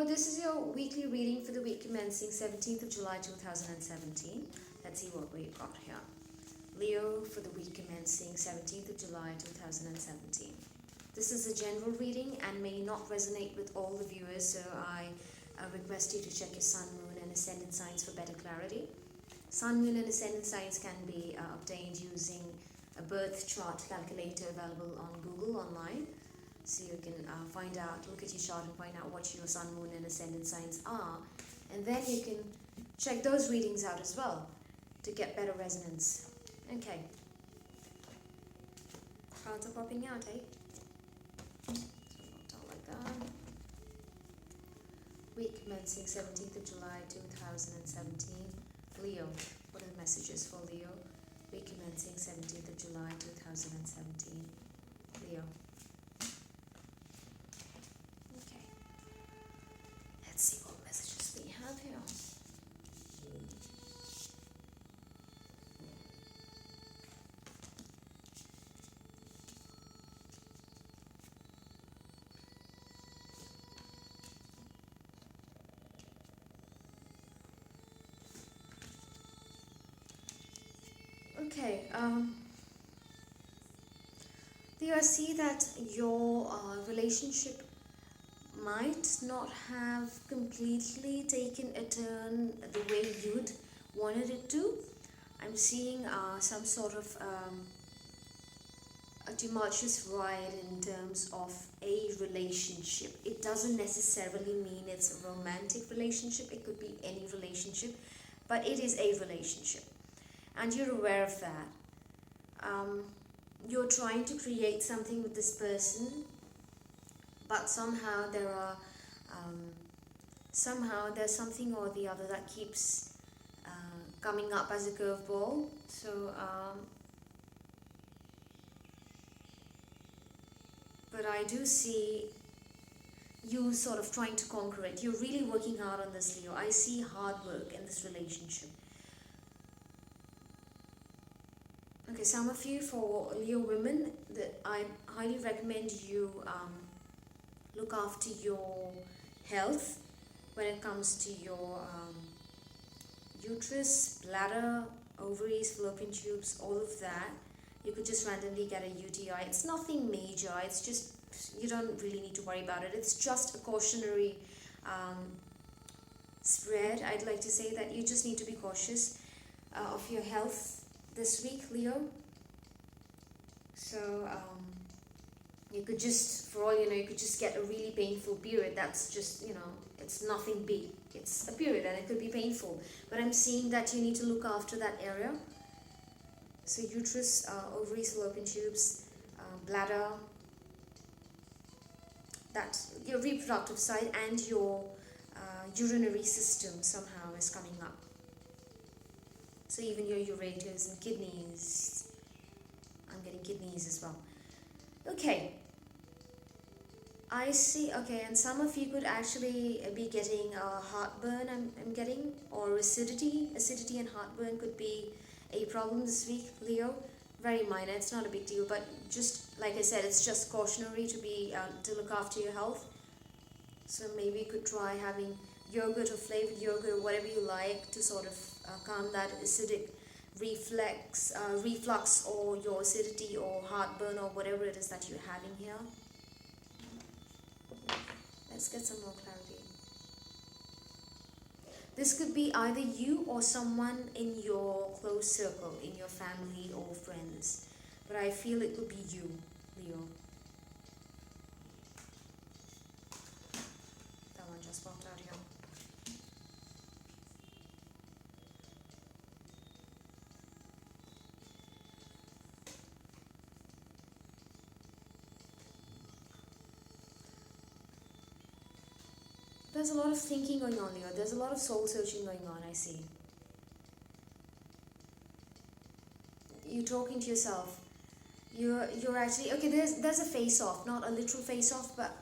Leo, this is your weekly reading for the week commencing 17th of July 2017. Let's see what we've got here. Leo, for the week commencing 17th of July 2017. This is a general reading and may not resonate with all the viewers, so I request you to check your sun, moon and ascendant signs for better clarity. Sun, moon and ascendant signs can be obtained using a birth chart calculator available on Google online. So you can find out, look at your chart and find out what your sun, moon and ascendant signs are. And then you can check those readings out as well to get better resonance. Okay. Cards are popping out, eh? So like that. Week commencing 17th of July 2017. Leo. What are the messages for Leo? Week commencing 17th of July 2017. Leo. Okay. Let's see what messages we have here. Okay, Leo, I see that your relationship might not have completely taken a turn the way you'd wanted it to. I'm seeing some sort of a tumultuous ride in terms of a relationship. It doesn't necessarily mean it's a romantic relationship. It could be any relationship, but it is a relationship. And you're aware of that. You're trying to create something with this person, but somehow there's something or the other that keeps coming up as a curveball. So, but I do see you sort of trying to conquer it. You're really working hard on this, Leo. I see hard work in this relationship. Okay, some of you, for Leo women, that I highly recommend you look after your health when it comes to your uterus, bladder, ovaries, fallopian tubes, all of that. You could just randomly get a UTI. It's nothing major. It's just, you don't really need to worry about it. It's just a cautionary spread. I'd like to say that you just need to be cautious of your health this week, Leo. So you could just, for all you know, you could just get a really painful period. That's just, you know, it's nothing big. It's a period and it could be painful. But I'm seeing that you need to look after that area. So uterus, ovaries, fallopian tubes, bladder, that your reproductive side and your urinary system somehow is coming up. So even your ureters and kidneys. I'm getting kidneys as well. Okay. I see. Okay, and some of you could actually be getting heartburn, I'm getting, or acidity. Acidity and heartburn could be a problem this week, Leo. Very minor. It's not a big deal, but just like I said, it's just cautionary to be to look after your health. So maybe you could try having yogurt or flavored yogurt or whatever you like to sort of calm that acidic reflux or your acidity or heartburn or whatever it is that you're having here. Let's get some more clarity. This could be either you or someone in your close circle, in your family or friends. But I feel it could be you, Leo. That one just popped out here. There's a lot of thinking going on, Leo. There's a lot of soul searching going on, I see. You're talking to yourself. You're actually, okay, there's a face-off, not a literal face-off, but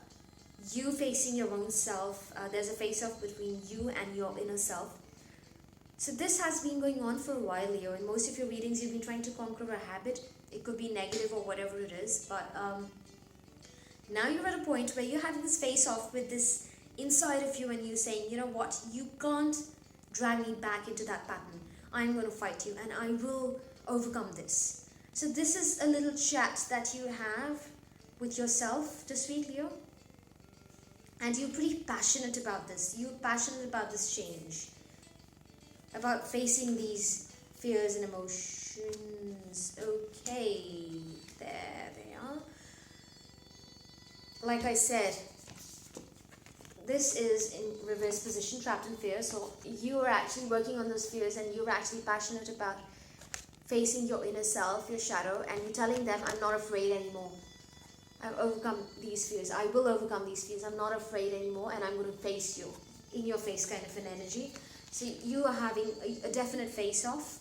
you facing your own self. There's a face-off between you and your inner self. So this has been going on for a while, Leo. In most of your readings, you've been trying to conquer a habit. It could be negative or whatever it is, but now you're at a point where you're having this face-off with this inside of you, and you saying, you know what, you can't drag me back into that pattern. I'm going to fight you and I will overcome this. So this is a little chat that you have with yourself this week, Leo. And you're pretty passionate about this. You're passionate about this change, about facing these fears and emotions. Okay, there they are. Like I said, this is in reverse position, trapped in fear. So you are actually working on those fears, and you're actually passionate about facing your inner self, your shadow, and you're telling them, I'm not afraid anymore. I've overcome these fears. I will overcome these fears. I'm not afraid anymore, and I'm going to face you. In your face kind of an energy. So you are having a definite face-off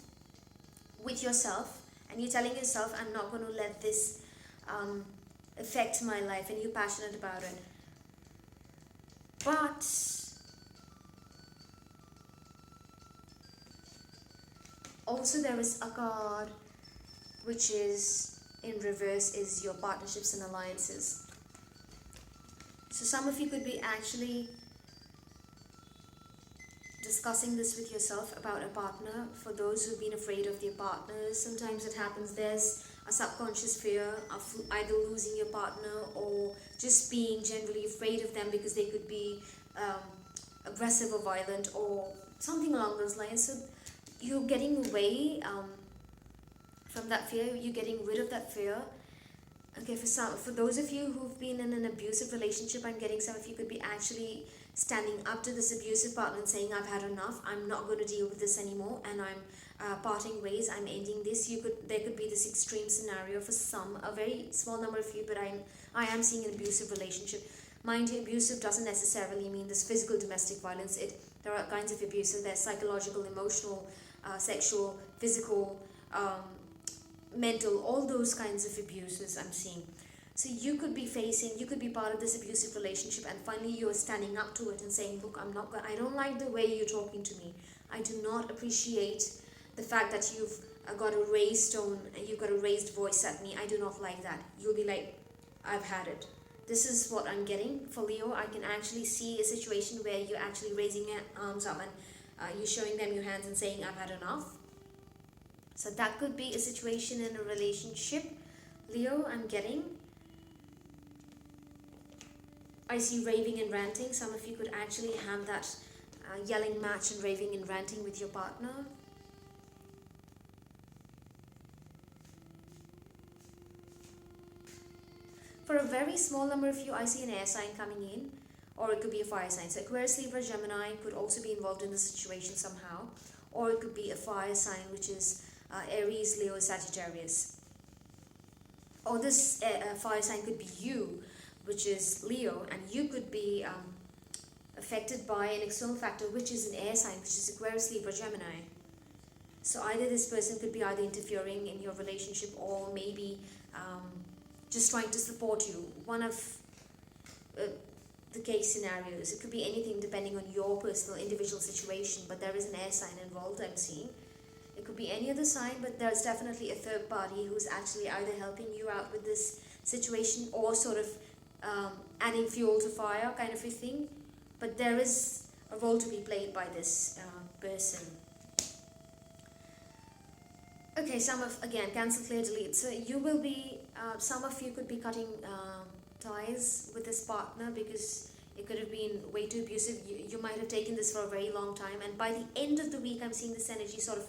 with yourself, and you're telling yourself, I'm not going to let this affect my life, and you're passionate about it. But also there is a card which is in reverse, is your partnerships and alliances. So some of you could be actually discussing this with yourself about a partner. For those who've been afraid of their partners, sometimes it happens, there's a subconscious fear of either losing your partner or just being generally afraid of them because they could be aggressive or violent or something along those lines. So you're getting away from that fear, you're getting rid of that fear. Okay, for those of you who've been in an abusive relationship, I'm getting some of you could be actually standing up to this abusive partner and saying, I've had enough, I'm not going to deal with this anymore, and I'm parting ways, I'm ending this. There could be this extreme scenario for some, a very small number of you, but I am seeing an abusive relationship. Mind you, abusive doesn't necessarily mean this physical domestic violence. There are kinds of abusive. There's psychological, emotional, sexual, physical, mental, all those kinds of abuses I'm seeing. So you could be part of this abusive relationship, and finally you're standing up to it and saying, look, I don't like the way you're talking to me. I do not appreciate the fact that you've got a raised tone and you've got a raised voice at me. I do not like that. You'll be like, I've had it. This is what I'm getting for Leo. I can actually see a situation where you're actually raising your arms up and you're showing them your hands and saying, I've had enough. So that could be a situation in a relationship, Leo, I'm getting. I see raving and ranting. Some of you could actually have that yelling match and raving and ranting with your partner. For a very small number of you, I see an air sign coming in, or it could be a fire sign. So Aquarius, Libra, Gemini could also be involved in the situation somehow, or it could be a fire sign, which is Aries, Leo, Sagittarius. Or this fire sign could be you, which is Leo, and you could be affected by an external factor, which is an air sign, which is Aquarius, Libra, Gemini. So either this person could be either interfering in your relationship, or maybe just trying to support you. One of the case scenarios. It could be anything depending on your personal individual situation, but there is an air sign involved, I'm seeing. It could be any other sign, but there's definitely a third party who's actually either helping you out with this situation or sort of adding fuel to fire kind of a thing. But there is a role to be played by this person. Okay, again, cancel, clear, delete. So you will be, some of you could be cutting ties with this partner because it could have been way too abusive. You might have taken this for a very long time, and by the end of the week, I'm seeing this energy sort of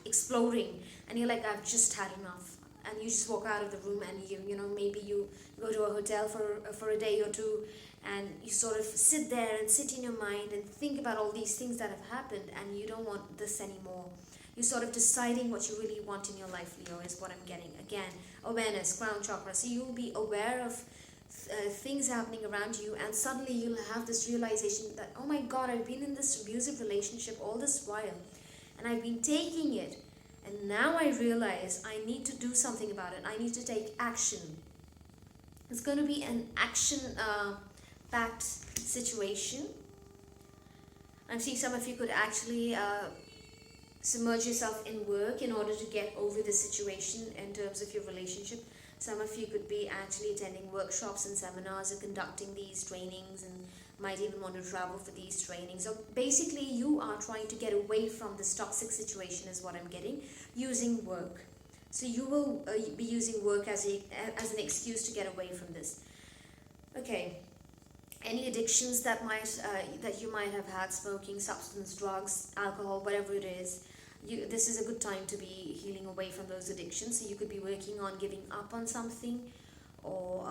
exploding, and you're like, I've just had enough. And you just walk out of the room, and you know, maybe you go to a hotel for a day or two, and you sort of sit there and sit in your mind and think about all these things that have happened, and you don't want this anymore. You're sort of deciding what you really want in your life, Leo, is what I'm getting. Again, awareness, crown chakra. So you'll be aware of things happening around you, and suddenly you'll have this realization that, oh my God, I've been in this abusive relationship all this while, and I've been taking it, and now I realize I need to do something about it. I need to take action. It's going to be an action-packed situation. I'm seeing some of you could actually submerge yourself in work in order to get over the situation in terms of your relationship. Some of you could be actually attending workshops and seminars or conducting these trainings and might even want to travel for these trainings. So basically you are trying to get away from this toxic situation is what I'm getting, using work. So you will be using work as an excuse to get away from this. Okay. Any addictions that you might have had, smoking, substance, drugs, alcohol, whatever it is, this is a good time to be healing away from those addictions. So you could be working on giving up on something, or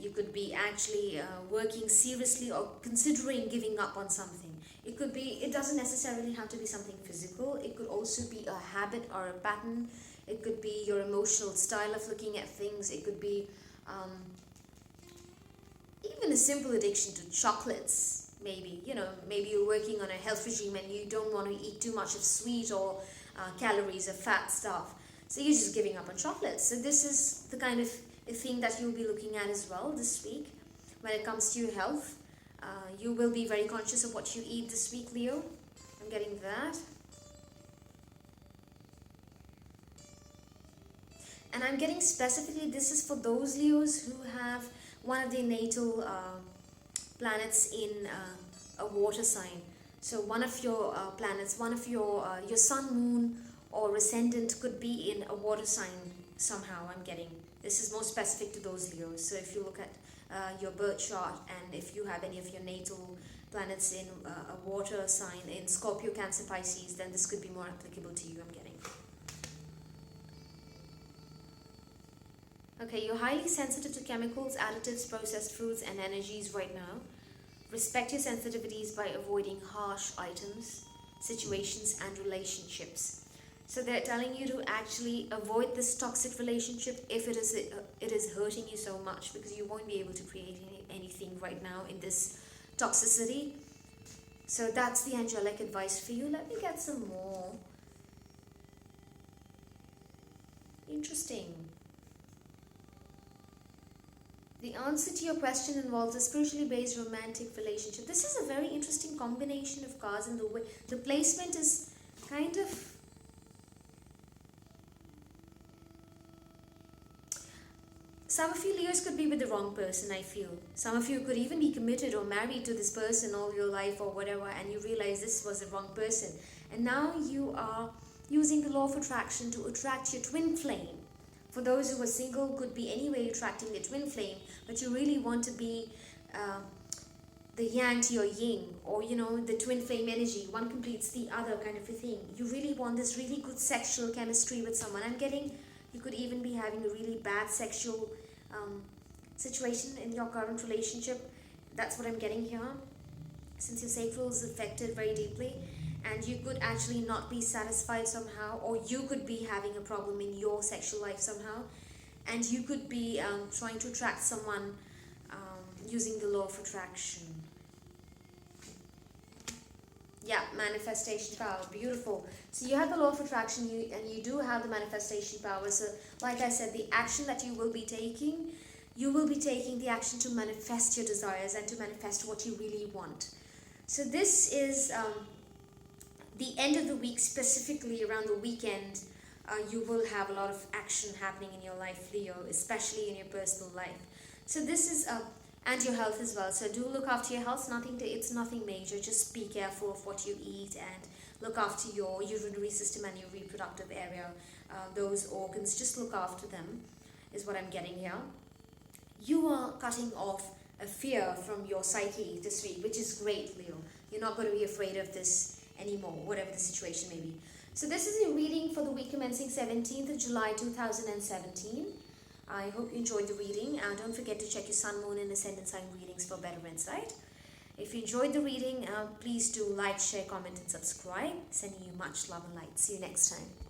you could be actually working seriously or considering giving up on something. It doesn't necessarily have to be something physical. It could also be a habit or a pattern. It could be your emotional style of looking at things. It could be even a simple addiction to chocolates. Maybe maybe you're working on a health regime and you don't want to eat too much of sweet or calories or fat stuff, so you're just giving up on chocolates. So this is the kind of thing that you'll be looking at as well this week when it comes to your health. You will be very conscious of what you eat this week, Leo. I'm getting that. And I'm getting specifically, this is for those Leos who have one of their natal planets in a water sign. So one of your planets, one of your sun, moon, or ascendant could be in a water sign somehow, I'm getting. This is more specific to those Leos. So if you look at your birth chart, and if you have any of your natal planets in a water sign, in Scorpio, Cancer, Pisces, then this could be more applicable to you, I'm getting. Okay, you're highly sensitive to chemicals, additives, processed foods, and energies right now. Respect your sensitivities by avoiding harsh items, situations, and relationships. So they're telling you to actually avoid this toxic relationship if it is hurting you so much, because you won't be able to create anything right now in this toxicity. So that's the angelic advice for you. Let me get some more. Interesting. The answer to your question involves a spiritually based romantic relationship. This is a very interesting combination of cards, and the way the placement is kind of some of you Leos could be with the wrong person, I feel. Some of you could even be committed or married to this person all your life or whatever, and you realize this was the wrong person. And now you are using the law of attraction to attract your twin flame. For those who are single, could be anyway attracting the twin flame, but you really want to be the yang to your yin, or the twin flame energy. One completes the other kind of a thing. You really want this really good sexual chemistry with someone. I'm getting you could even be having a really bad sexual situation in your current relationship. That's what I'm getting here. Since your sacral is affected very deeply, and you could actually not be satisfied somehow, or you could be having a problem in your sexual life somehow, and you could be trying to attract someone using the law of attraction. Yeah, manifestation power, beautiful. So you have the law of attraction, and you do have the manifestation power. So like I said, the action that you will be taking the action to manifest your desires and to manifest what you really want. So this is the end of the week, specifically around the weekend. You will have a lot of action happening in your life, Leo, especially in your personal life. So this is and your health as well. So do look after your health. It's nothing major. Just be careful of what you eat, and look after your urinary system and your reproductive area. Those organs, just look after them, is what I'm getting here. You are cutting off a fear from your psyche this week, which is great, Leo. You're not going to be afraid of this anymore, whatever the situation may be. So this is a reading for the week commencing 17th of July 2017. I hope you enjoyed the reading. Don't forget to check your sun, moon, and ascendant sign readings for better insight. If you enjoyed the reading, please do like, share, comment, and subscribe. Sending you much love and light. See you next time.